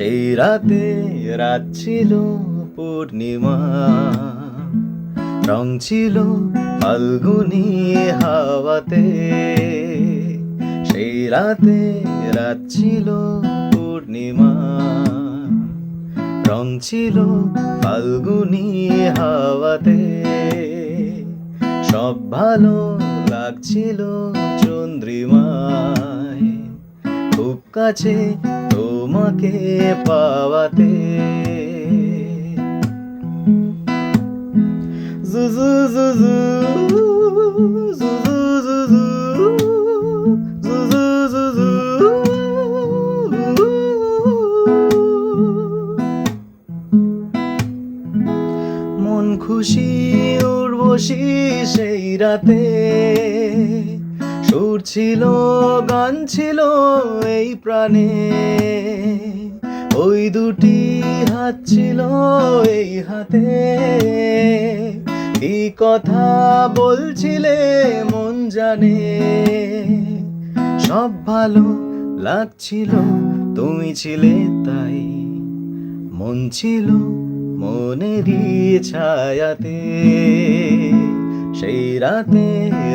সেই রাতে রাত ছিল পূর্ণিমা, রং ছিল ফাল্গুনি হাওয়াতে। সেই রাতে রাত ছিল পূর্ণিমা, রং ছিল ফাল্গুনি হাওয়াতে। সব ভালো লাগছিল চন্দ্রিমায়, খুব কাছে তোমাকে পাওয়াতে। জুজু জুজু জুজু জুজু জুজু জুজু। মন খুশি উর্বশী সেই রাতে, সুর ছিল গান ছিল এই প্রাণে। ওই দুটি হাত ছিল এই হাতে, কি কথা বলছিলে মন জানে। সব ভালো লাগছিল তুমি ছিলে তাই, মন ছিল মনেরই ছায়াতে। সেই রাতে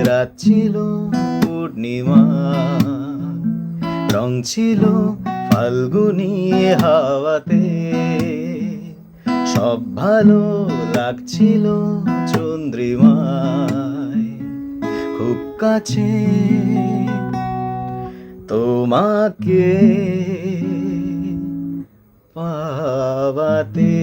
রাত ছিল পূর্ণিমা, রং ছিল ফাল্গুনি হাওয়াতে। সব ভালো লাগছিল চন্দ্রিমায়, খুব কাছে তোমাকে পাওয়াতে।